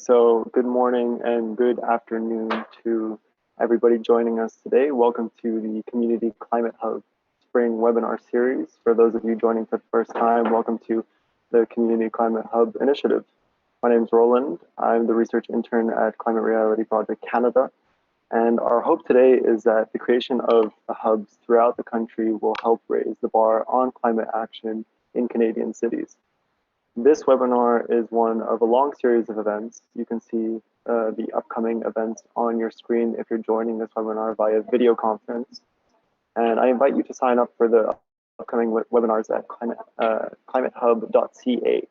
So good morning and good afternoon to everybody joining us today. Welcome to the Community Climate Hub Spring Webinar Series. For those of you joining for the first time, welcome to the Community Climate Hub Initiative. My name is Roland. I'm the research intern at Climate Reality Project Canada. And our hope today is that the creation of the hubs throughout the country will help raise the bar on climate action in Canadian cities. This webinar is one of a long series of events. You can see the upcoming events on your screen if you're joining this webinar via video conference. And I invite you to sign up for the upcoming webinars at climatehub.ca.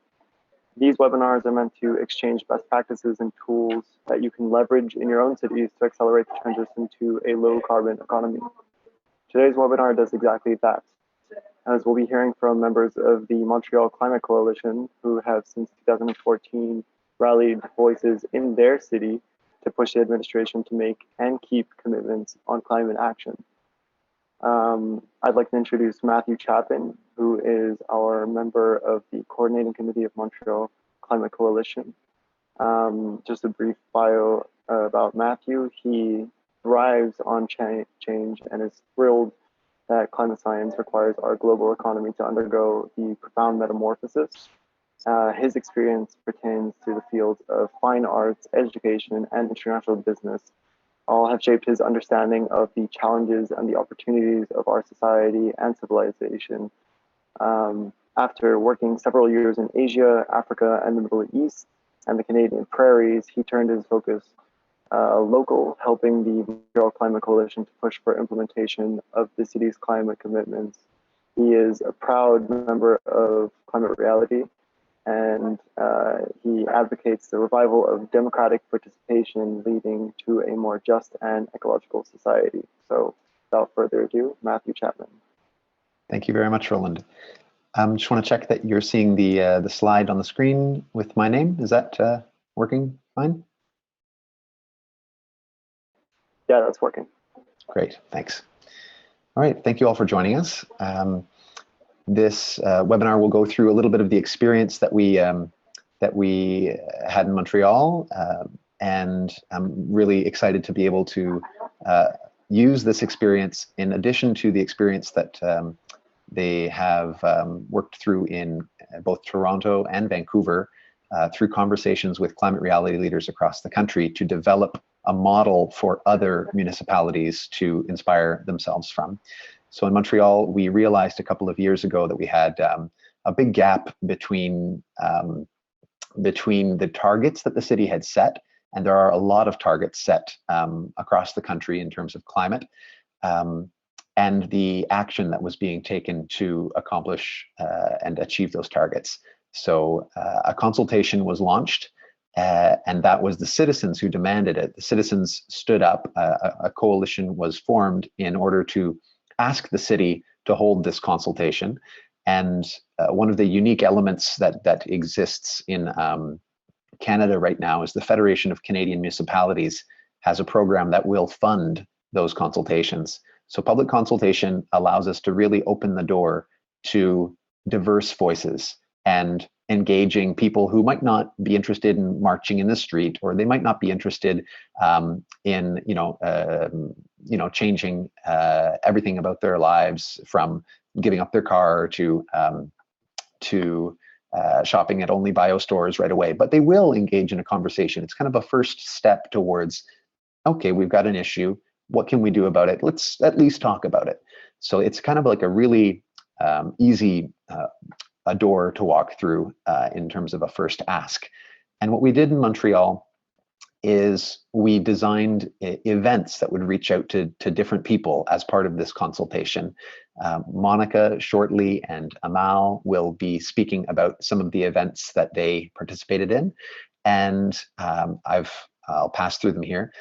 These webinars are meant to exchange best practices and tools that you can leverage in your own cities to accelerate the transition to a low carbon economy. Today's webinar does exactly that, as we'll be hearing from members of the Montreal Climate Coalition, who have since 2014 rallied voices in their city to push the administration to make and keep commitments on climate action. I'd like to introduce Matthew Chapman, who is our member of the Coordinating Committee of Montreal Climate Coalition. Just a brief bio about Matthew. He thrives on change and is thrilled that climate science requires our global economy to undergo the profound metamorphosis. His experience pertains to the fields of fine arts, education, and international business. All have shaped his understanding of the challenges and the opportunities of our society and civilization. After working several years in Asia, Africa, and the Middle East, and the Canadian prairies, he turned his focus local, helping the Montreal Climate Coalition to push for implementation of the city's climate commitments. He is a proud member of Climate Reality, and he advocates the revival of democratic participation leading to a more just and ecological society. So without further ado, Matthew Chapman. Thank you very much, Roland. Just want to check that you're seeing the slide on the screen with my name. Is that working fine? Yeah, that's working. Great, thanks. All right, thank you all for joining us. This webinar will go through a little bit of the experience that we had in Montreal, and I'm really excited to be able to use this experience in addition to the experience that they have worked through in both Toronto and Vancouver through conversations with climate reality leaders across the country to develop a model for other municipalities to inspire themselves from. So in Montreal, we realized a couple of years ago that we had a big gap between the targets that the city had set, and there are a lot of targets set across the country in terms of climate, and the action that was being taken to accomplish and achieve those targets. So a consultation was launched, and that was the citizens who demanded it. The citizens stood up, a coalition was formed in order to ask the city to hold this consultation. And one of the unique elements that exists in Canada right now is the Federation of Canadian Municipalities has a program that will fund those consultations. So public consultation allows us to really open the door to diverse voices and engaging people who might not be interested in marching in the street, or they might not be interested in changing everything about their lives, from giving up their car to shopping at only bio stores right away. But they will engage in a conversation. It's kind of a first step towards, okay, we've got an issue. What can we do about it? Let's at least talk about it. So it's kind of like a really easy a door to walk through in terms of a first ask. And what we did in Montreal is we designed events that would reach out to different people as part of this consultation. Monica shortly and Amal will be speaking about some of the events that they participated in, and I'll pass through them here.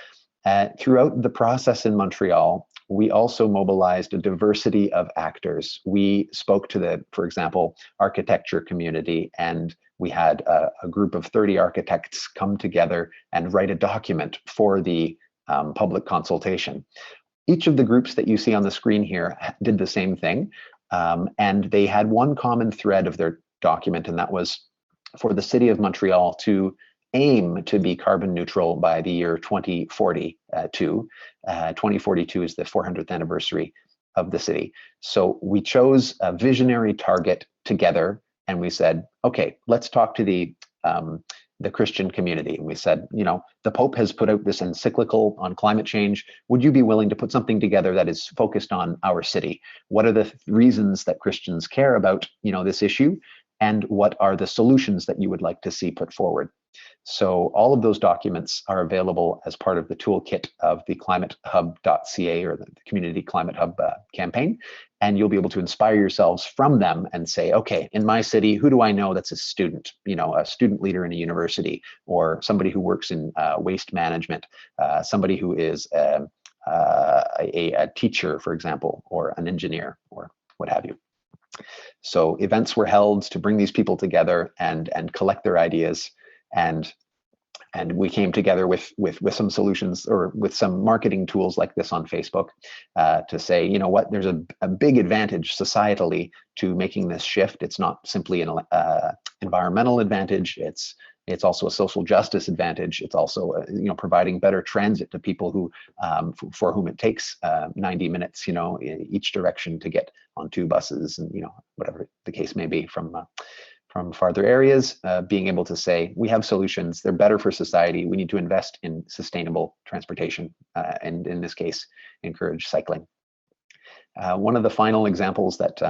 Throughout the process in Montreal, we also mobilized a diversity of actors. We spoke to the, for example, architecture community, and we had a group of 30 architects come together and write a document for the public consultation. Each of the groups that you see on the screen here did the same thing, and they had one common thread of their document, and that was for the city of Montreal to aim to be carbon neutral by the year 2042. 2042 is the 400th anniversary of the city. So we chose a visionary target together, and we said, okay, let's talk to the Christian community. And we said, you know, the Pope has put out this encyclical on climate change. Would you be willing to put something together that is focused on our city? What are the reasons that Christians care about, you know, this issue? And what are the solutions that you would like to see put forward? So all of those documents are available as part of the toolkit of the climatehub.ca, or the Community Climate Hub campaign. And you'll be able to inspire yourselves from them and say, okay, in my city, who do I know that's a student, you know, a student leader in a university, or somebody who works in waste management, somebody who is a teacher, for example, or an engineer, or what have you. So events were held to bring these people together and collect their ideas. And we came together with some solutions, or with some marketing tools like this on Facebook, to say, you know what, there's a big advantage societally to making this shift. It's not simply an environmental advantage. It's also a social justice advantage. It's also you know, providing better transit to people who for whom it takes 90 minutes, you know, in each direction to get on 2 buses, and you know, whatever the case may be, from farther areas, being able to say, we have solutions, they're better for society, we need to invest in sustainable transportation, and in this case, encourage cycling. One of the final examples that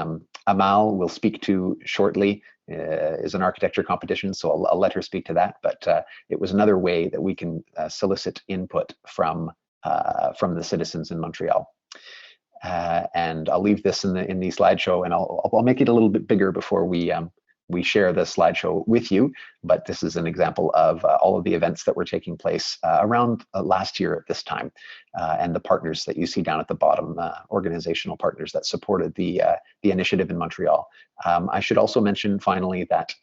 Amal will speak to shortly is an architecture competition, so I'll let her speak to that, but it was another way that we can solicit input from the citizens in Montreal. And I'll leave this in the slideshow, and I'll make it a little bit bigger before we share the slideshow with you, but this is an example of all of the events that were taking place around last year at this time, and the partners that you see down at the bottom, organizational partners that supported the initiative in Montreal. I should also mention finally that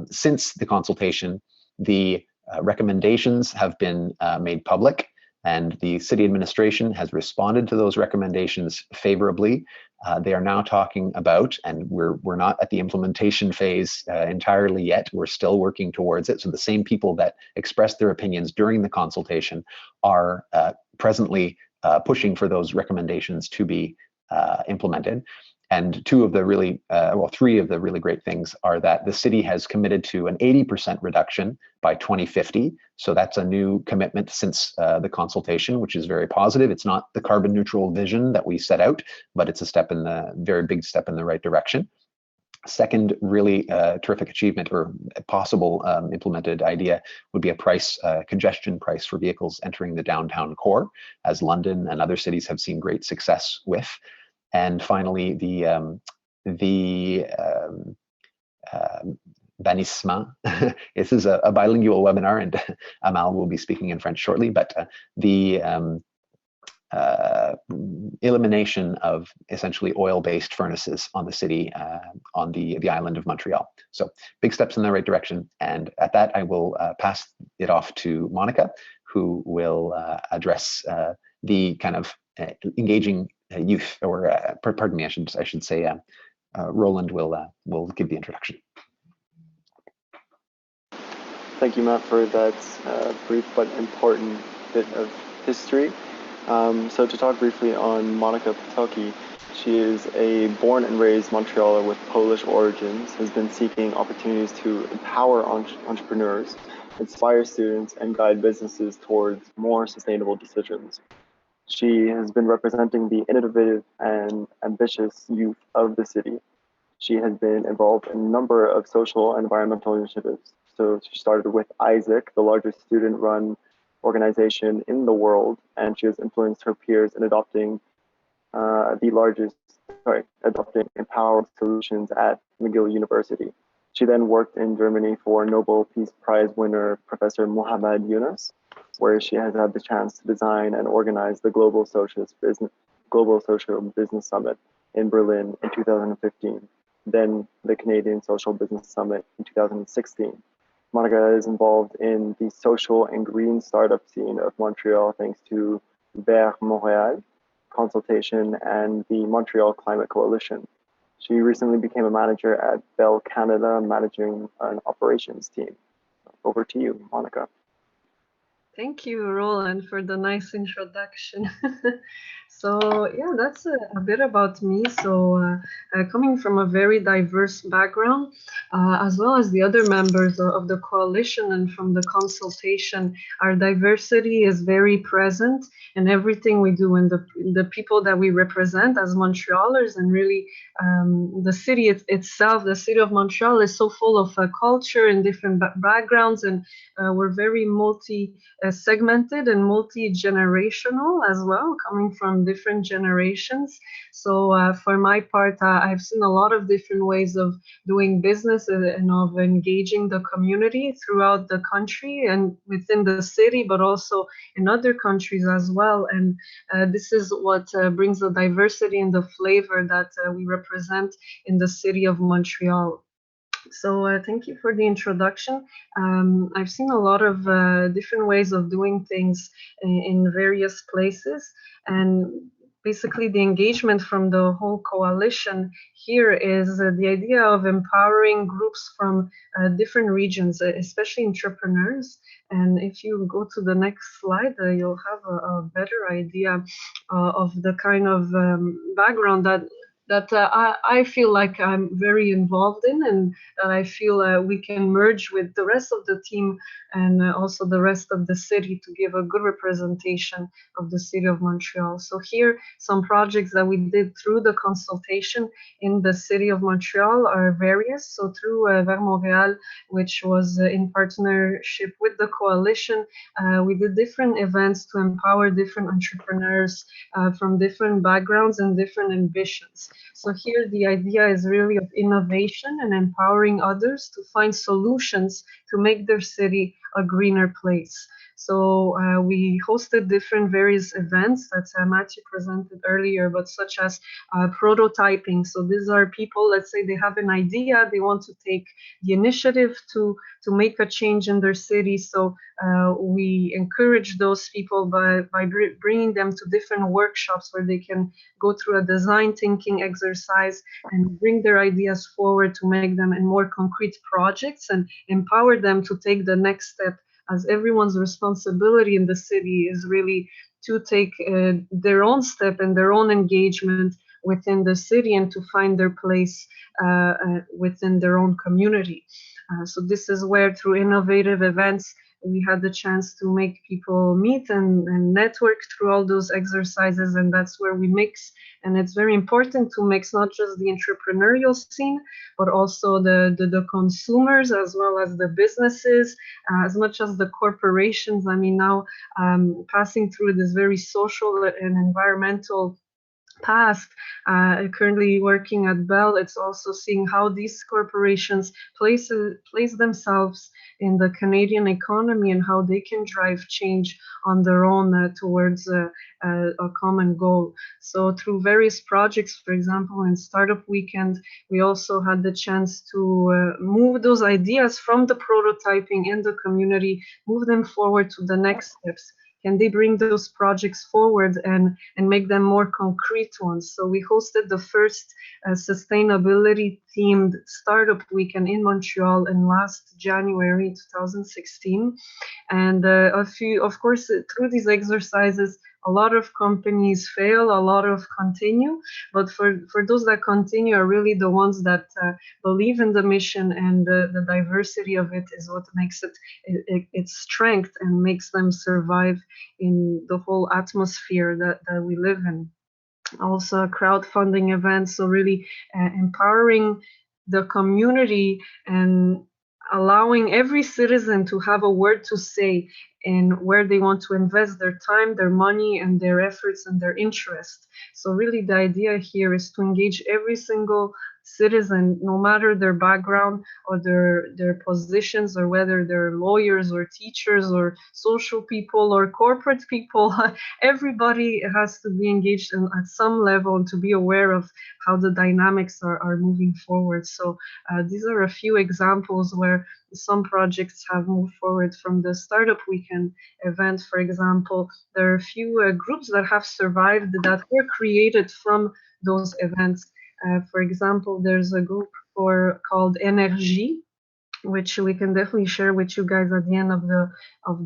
since the consultation, the recommendations have been made public, and the city administration has responded to those recommendations favorably. They are now talking about, and we're not at the implementation phase entirely yet, we're still working towards it. So the same people that expressed their opinions during the consultation are presently pushing for those recommendations to be implemented. And 3 of the really great things are that the city has committed to an 80% reduction by 2050. So that's a new commitment since the consultation, which is very positive. It's not the carbon neutral vision that we set out, but it's a very big step in the right direction. Second really terrific achievement, or a possible implemented idea, would be a congestion price for vehicles entering the downtown core, as London and other cities have seen great success with. And finally, the bannissement. This is a bilingual webinar, and Amal will be speaking in French shortly, but the elimination of essentially oil-based furnaces on the city, on the island of Montreal. So big steps in the right direction. And at that, I will pass it off to Monica, who will address the kind of engaging youth, or pardon me, I should say Roland will give the introduction. Thank you, Matt, for that brief but important bit of history. So to talk briefly on Monica Toki, she is a born and raised Montrealer with Polish origins, has been seeking opportunities to empower entrepreneurs, inspire students, and guide businesses towards more sustainable decisions. She has been representing the innovative and ambitious youth of the city. She has been involved in a number of social and environmental initiatives. So she started with Isaac, the largest student-run organization in the world, and she has influenced her peers in adopting empowered solutions at McGill University. She then worked in Germany for Nobel Peace Prize winner Professor Muhammad Yunus, where she has had the chance to design and organize the Global Social Business Summit in Berlin in 2015, then the Canadian Social Business Summit in 2016. Monica is involved in the social and green startup scene of Montreal thanks to Montreal, Consultation, and the Montreal Climate Coalition. She recently became a manager at Bell Canada, managing an operations team. Over to you, Monica. Thank you, Roland, for the nice introduction. So yeah, that's a bit about me. So coming from a very diverse background, as well as the other members of the coalition and from the consultation, our diversity is very present in everything we do, and the people that we represent as Montrealers, and really the city itself, the city of Montreal, is so full of culture and different backgrounds, and we're very segmented and multi-generational as well, coming from different generations. So for my part, I've seen a lot of different ways of doing business and of engaging the community throughout the country and within the city, but also in other countries as well. And this is what brings the diversity and the flavor that we represent in the city of Montreal. So thank you for the introduction. I've seen a lot of different ways of doing things in various places, and basically the engagement from the whole coalition here is the idea of empowering groups from different regions, especially entrepreneurs. And if you go to the next slide, you'll have a better idea of the kind of background that I feel like I'm very involved in, and that I feel we can merge with the rest of the team and also the rest of the city to give a good representation of the city of Montreal. So here, some projects that we did through the consultation in the city of Montreal are various. So through Vers Montréal, which was in partnership with the coalition, we did different events to empower different entrepreneurs from different backgrounds and different ambitions. So here the idea is really of innovation and empowering others to find solutions to make their city a greener place. So we hosted different various events that Matthew presented earlier, but such as prototyping. So these are people, let's say they have an idea, they want to take the initiative to make a change in their city. So we encourage those people by bringing them to different workshops where they can go through a design thinking exercise and bring their ideas forward to make them in more concrete projects and empower them to take the next step, as everyone's responsibility in the city is really to take their own step and their own engagement within the city and to find their place within their own community. So this is where, through innovative events, we had the chance to make people meet and network through all those exercises, and that's where we mix. And it's very important to mix not just the entrepreneurial scene, but also the consumers, as well as the businesses, as much as the corporations. I mean, now passing through this very social and environmental past, currently working at Bell, it's also seeing how these corporations place themselves in the Canadian economy and how they can drive change on their own towards a common goal. So through various projects, for example, in Startup Weekend, we also had the chance to move those ideas from the prototyping in the community, move them forward to the next steps. Can they bring those projects forward and make them more concrete ones? So we hosted the first sustainability themed startup weekend in Montreal in last January 2016. And of course, through these exercises, a lot of companies fail, a lot of continue, but for those that continue are really the ones that believe in the mission, and the diversity of it is what makes it its strength and makes them survive in the whole atmosphere that we live in. Also crowdfunding events, so really empowering the community and allowing every citizen to have a word to say in where they want to invest their time, their money, and their efforts and their interest. So really the idea here is to engage every single citizen, no matter their background or their positions, or whether they're lawyers or teachers or social people or corporate people. Everybody has to be engaged at some level and to be aware of how the dynamics are moving forward. So these are a few examples where some projects have moved forward from the Startup Weekend event. For example, there are a few groups that have survived that were created from those events. For example, there's a group called Energy, which we can definitely share with you guys at the end of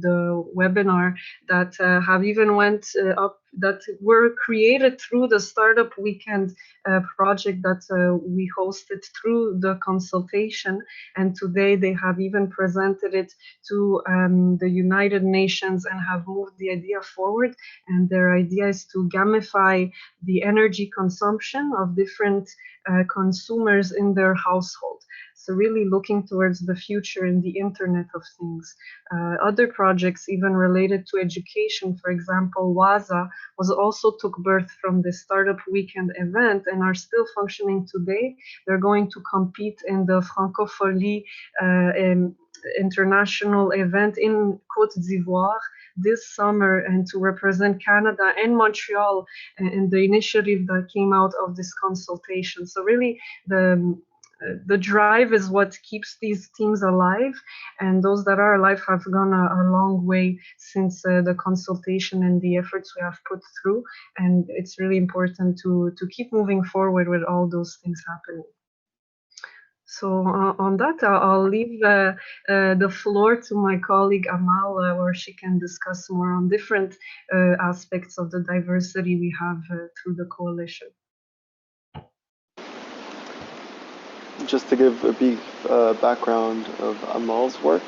the webinar, that have even went up, that were created through the Startup Weekend project that we hosted through the consultation. And today they have even presented it to the United Nations and have moved the idea forward. And their idea is to gamify the energy consumption of different consumers in their household. So really looking towards the future in the Internet of Things. Other projects even related to education, for example, WAZA was also took birth from the Startup Weekend event and are still functioning today. They're going to compete in the Francophonie international event in Côte d'Ivoire this summer, and to represent Canada and Montreal in the initiative that came out of this consultation. So really the drive is what keeps these teams alive, and those that are alive have gone a long way since the consultation and the efforts we have put through, and it's really important to keep moving forward with all those things happening. So on that, I'll leave the floor to my colleague Amal, where she can discuss more on different aspects of the diversity we have through the coalition. Just to give a brief background of Amal's work,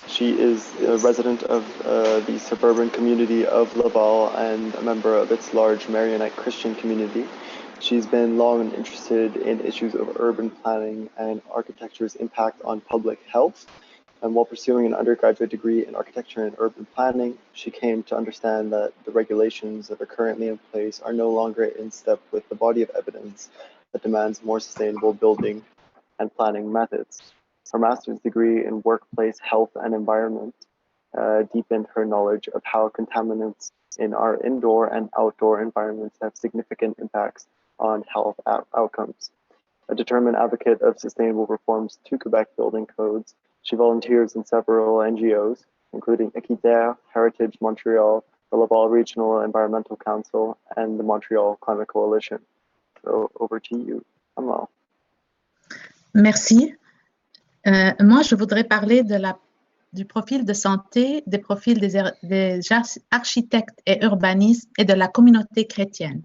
she is a resident of the suburban community of Laval and a member of its large Marionite Christian community. She's been long interested in issues of urban planning and architecture's impact on public health. And while pursuing an undergraduate degree in architecture and urban planning, she came to understand that the regulations that are currently in place are no longer in step with the body of evidence that demands more sustainable building and planning methods. Her master's degree in workplace health and environment deepened her knowledge of how contaminants in our indoor and outdoor environments have significant impacts on health outcomes. A determined advocate of sustainable reforms to Quebec building codes, she volunteers in several NGOs, including Équiterre, Heritage Montreal, the Laval Regional Environmental Council, and the Montreal Climate Coalition. So over to you, Amal. Merci. Moi, je voudrais parler du profil de santé, des profils des architectes et urbanistes et de la communauté chrétienne.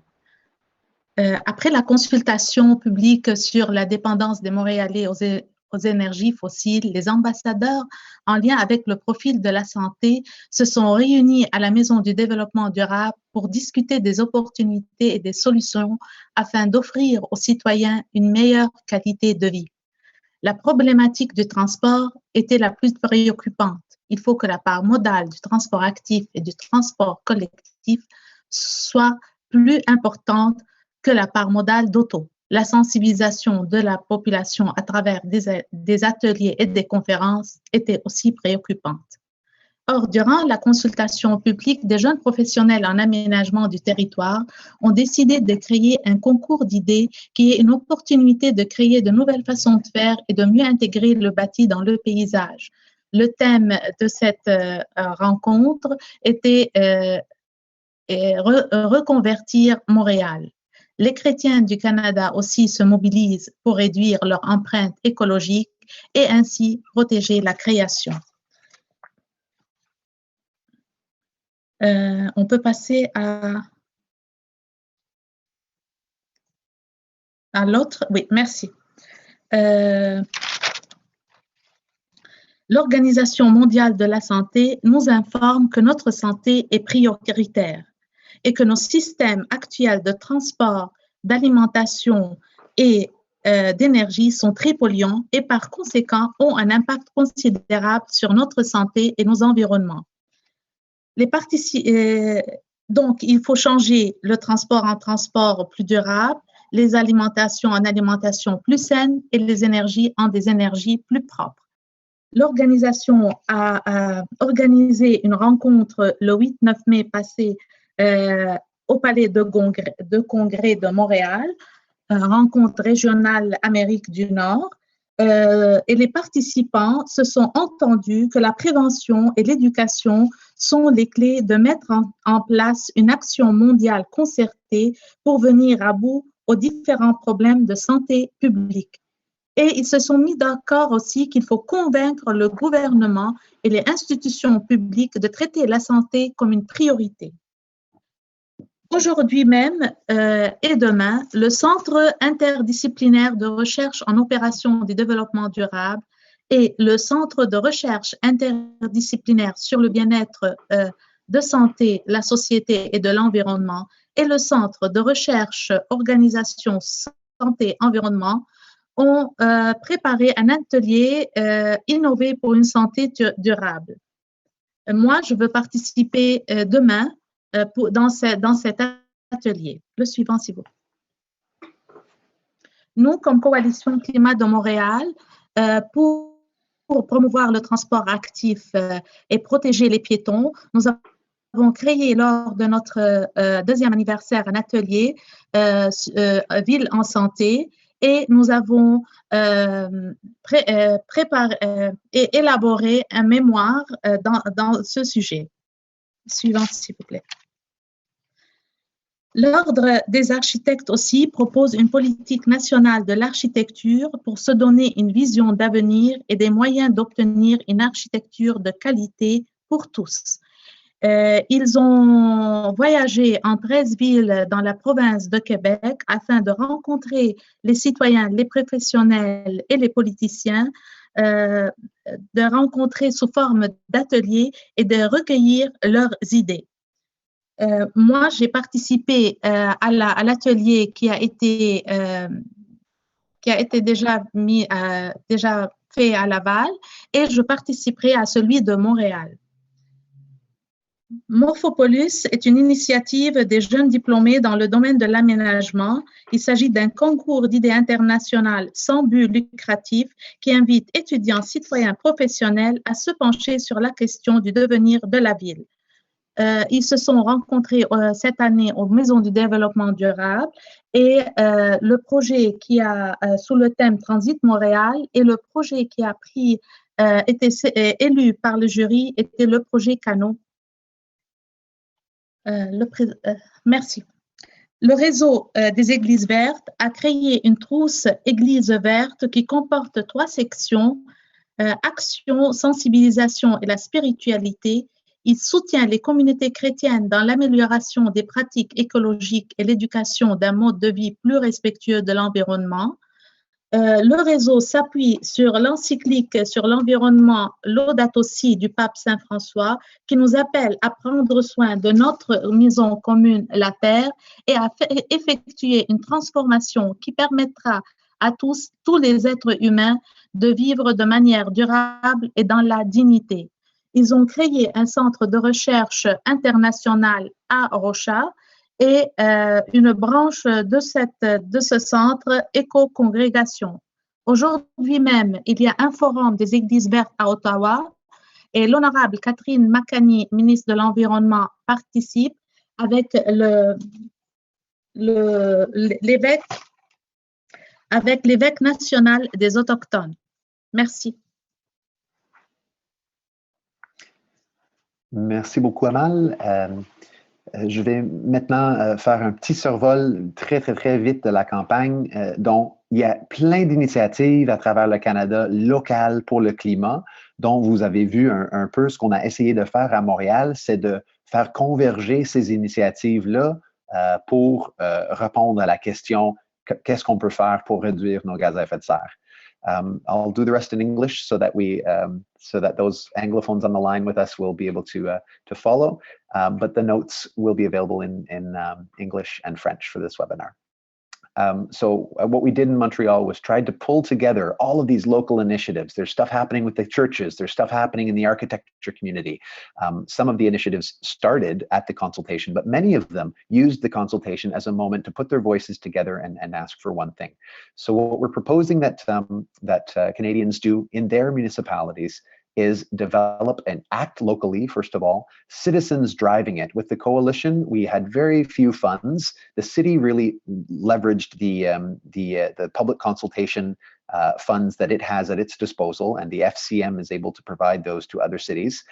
Après la consultation publique sur la dépendance des Montréalais aux énergies fossiles, les ambassadeurs, en lien avec le profil de la santé, se sont réunis à la Maison du développement durable pour discuter des opportunités et des solutions afin d'offrir aux citoyens une meilleure qualité de vie. La problématique du transport était la plus préoccupante. Il faut que la part modale du transport actif et du transport collectif soit plus importante que la part modale d'auto. La sensibilisation de la population à travers des ateliers et des conférences était aussi préoccupante. Or, durant la consultation publique, des jeunes professionnels en aménagement du territoire ont décidé de créer un concours d'idées qui est une opportunité de créer de nouvelles façons de faire et de mieux intégrer le bâti dans le paysage. Le thème de cette rencontre était reconvertir Montréal. Les chrétiens du Canada aussi se mobilisent pour réduire leur empreinte écologique et ainsi protéger la création. On peut passer à l'autre. Oui, merci. L'Organisation mondiale de la santé nous informe que notre santé est prioritaire et que nos systèmes actuels de transport, d'alimentation et d'énergie sont très polluants et par conséquent ont un impact considérable sur notre santé et nos environnements. Donc, il faut changer le transport en transport plus durable, les alimentations en alimentation plus saine et les énergies en des énergies plus propres. L'organisation a organisé une rencontre le 8-9 mai passé au Palais de Congrès de Montréal, rencontre régionale Amérique du Nord, et les participants se sont entendus que la prévention et l'éducation sont les clés de mettre en place une action mondiale concertée pour venir à bout aux différents problèmes de santé publique. Et ils se sont mis d'accord aussi qu'il faut convaincre le gouvernement et les institutions publiques de traiter la santé comme une priorité. Aujourd'hui même et demain, le Centre interdisciplinaire de recherche en opérations du développement durable et le Centre de recherche interdisciplinaire sur le bien-être de santé, la société et de l'environnement et le Centre de recherche organisation santé-environnement ont préparé un atelier innové pour une santé durable. Moi, je veux participer demain dans cet atelier. Le suivant, s'il vous plaît. Nous, comme Coalition Climat de Montréal, pour promouvoir le transport actif et protéger les piétons, nous avons créé lors de notre deuxième anniversaire un atelier Ville en santé et nous avons préparé et élaboré un mémoire dans ce sujet. Suivant, s'il vous plaît. L'Ordre des architectes aussi propose une politique nationale de l'architecture pour se donner une vision d'avenir et des moyens d'obtenir une architecture de qualité pour tous. Ils ont voyagé en 13 villes dans la province de Québec afin de rencontrer les citoyens, les professionnels et les politiciens, de rencontrer sous forme d'ateliers et de recueillir leurs idées. Moi, j'ai participé à l'atelier qui a été déjà fait à Laval et je participerai à celui de Montréal. Morphopolis est une initiative des jeunes diplômés dans le domaine de l'aménagement. Il s'agit d'un concours d'idées internationales sans but lucratif qui invite étudiants, citoyens, professionnels à se pencher sur la question du devenir de la ville. Ils se sont rencontrés cette année aux Maisons du développement durable et le projet qui a sous le thème Transit Montréal et le projet qui a été élu par le jury était le projet Canot. Merci. Le réseau des églises vertes a créé une trousse église verte qui comporte 3 sections, action, sensibilisation et la spiritualité. Il soutient les communautés chrétiennes dans l'amélioration des pratiques écologiques et l'éducation d'un mode de vie plus respectueux de l'environnement. Le réseau s'appuie sur l'encyclique sur l'environnement Laudato Si du pape Saint François qui nous appelle à prendre soin de notre maison commune, la Terre, et à effectuer une transformation qui permettra à tous les êtres humains de vivre de manière durable et dans la dignité. Ils ont créé un centre de recherche international à Rocha et une branche de ce centre, Éco-Congrégation. Aujourd'hui même, il y a un forum des Églises vertes à Ottawa et l'honorable Catherine Macani, ministre de l'Environnement, participe avec l'évêque national des Autochtones. Merci. Merci beaucoup, Amal. Je vais maintenant faire un petit survol très, très, très vite de la campagne dont il y a plein d'initiatives à travers le Canada local pour le climat, dont vous avez vu un peu ce qu'on a essayé de faire à Montréal, c'est de faire converger ces initiatives-là pour répondre à la question qu'est-ce qu'on peut faire pour réduire nos gaz à effet de serre. I'll do the rest in English so that those Anglophones on the line with us will be able to follow. But the notes will be available in English and French for this webinar. So what we did in Montreal was tried to pull together all of these local initiatives. There's stuff happening with the churches. There's stuff happening in the architecture community. Some of the initiatives started at the consultation, but many of them used the consultation as a moment to put their voices together and ask for one thing. So what we're proposing that Canadians do in their municipalities is develop and act locally, first of all, citizens driving it. With the coalition, we had very few funds. The city really leveraged the public consultation funds that it has at its disposal, and the FCM is able to provide those to other cities.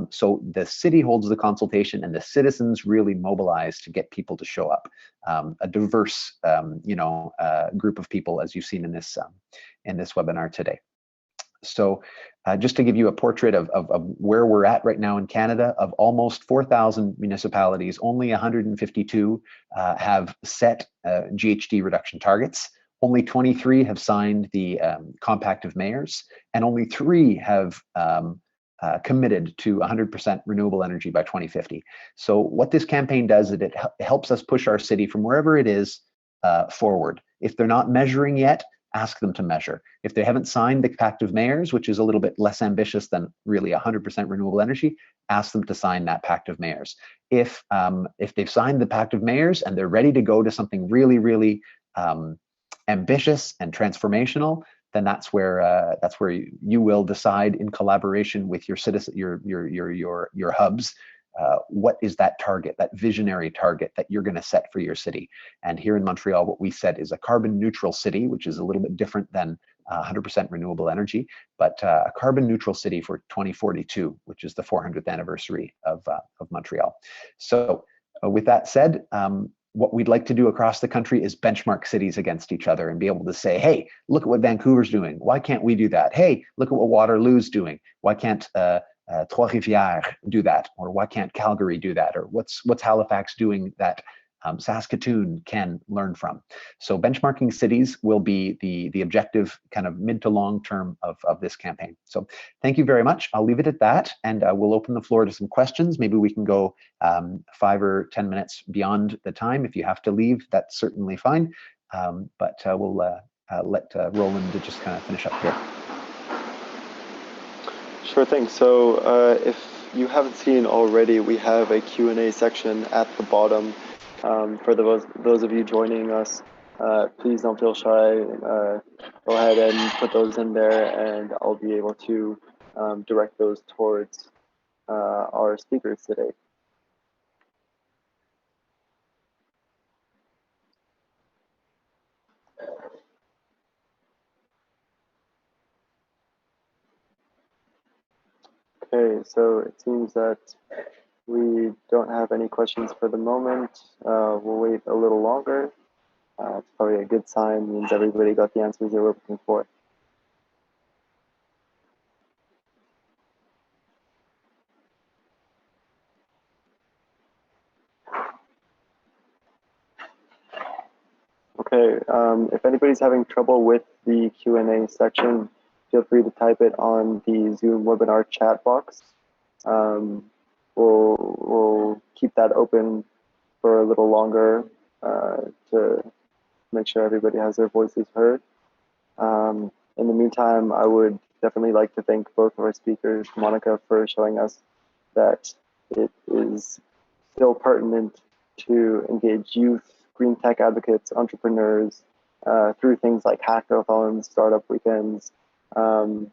So the city holds the consultation, and the citizens really mobilize to get people to show up. A diverse, group of people, as you've seen in this webinar today. So just to give you a portrait of where we're at right now in Canada, of almost 4,000 municipalities, only 152 have set GHG reduction targets. Only 23 have signed the Compact of Mayors, and only 3 have committed to 100% renewable energy by 2050. So what this campaign does is it helps us push our city from wherever it is forward. If they're not measuring yet, ask them to measure. If they haven't signed the Pact of Mayors, which is a little bit less ambitious than really 100% renewable energy, ask them to sign that Pact of Mayors. If they've signed the Pact of Mayors and they're ready to go to something really, really ambitious and transformational, then that's where you will decide in collaboration with your citizen, your hubs. What is that target, that visionary target that you're going to set for your city? And here in Montreal, what we set is a carbon neutral city, which is a little bit different than 100% renewable energy, but a carbon neutral city for 2042, which is the 400th anniversary of Montreal. So with that said, what we'd like to do across the country is benchmark cities against each other and be able to say, hey, look at what Vancouver's doing. Why can't we do that? Hey, look at what Waterloo's doing. Why can't Trois-Rivières do that? Or why can't Calgary do that? Or what's Halifax doing that Saskatoon can learn from? So benchmarking cities will be the objective kind of mid to long term of this campaign. So thank you very much. I'll leave it at that, and we'll open the floor to some questions. Maybe we can go 5 or 10 minutes beyond the time. If you have to leave, that's certainly fine. But we'll let Roland to just kind of finish up here. Sure thing. So if you haven't seen already, we have a Q&A section at the bottom. For those of you joining us, please don't feel shy. Go ahead and put those in there, and I'll be able to direct those towards our speakers today. Okay, so it seems that we don't have any questions for the moment. We'll wait a little longer. It's probably a good sign, means everybody got the answers they were looking for. Okay, if anybody's having trouble with the Q&A section, feel free to type it on the Zoom webinar chat box. We'll keep that open for a little longer to make sure everybody has their voices heard. In the meantime, I would definitely like to thank both of our speakers, Monica, for showing us that it is still pertinent to engage youth, green tech advocates, entrepreneurs through things like hackathons, startup weekends, and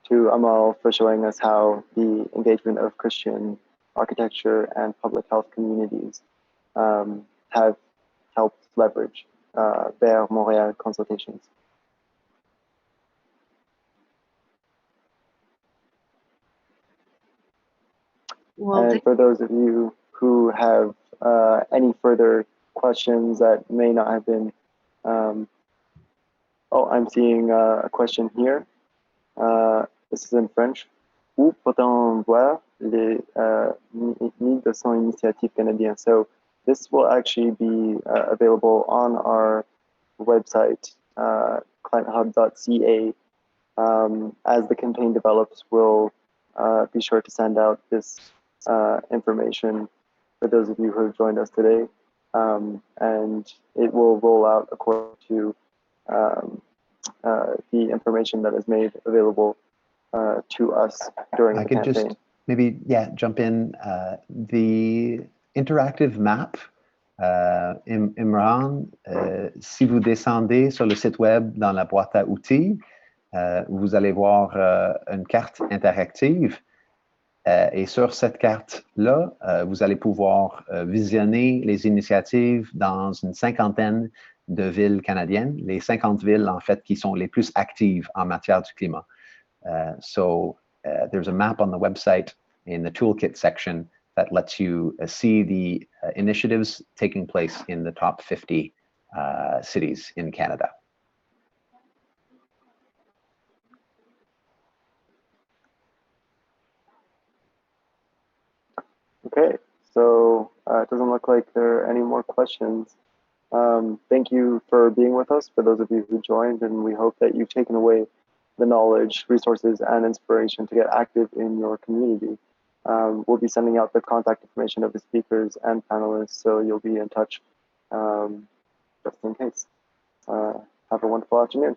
to Amal for showing us how the engagement of Christian architecture and public health communities have helped leverage their Montreal consultations. Well, and for those of you who have any further questions that may not have been, oh, I'm seeing a question here. This is in French. Où peut-on voir les 1200 initiatives canadiennes? So this will actually be available on our website, climatehub.ca. As the campaign develops, we'll be sure to send out this information for those of you who have joined us today. And it will roll out according to the information that is made available to us during the campaign. I could just maybe, jump in. The interactive map, Imran, si vous descendez sur le site web dans la boîte à outils, vous allez voir une carte interactive. Et sur cette carte-là, vous allez pouvoir visionner les initiatives dans une cinquantaine de villes canadiennes, les 50 villes en fait qui sont les plus actives en matière du climat. There's a map on the website in the toolkit section that lets you see the initiatives taking place in the top 50 cities in Canada. Okay, so it doesn't look like there are any more questions. Thank you for being with us, for those of you who joined, and we hope that you've taken away the knowledge, resources, and inspiration to get active in your community. We'll be sending out the contact information of the speakers and panelists, so you'll be in touch just in case. Have a wonderful afternoon.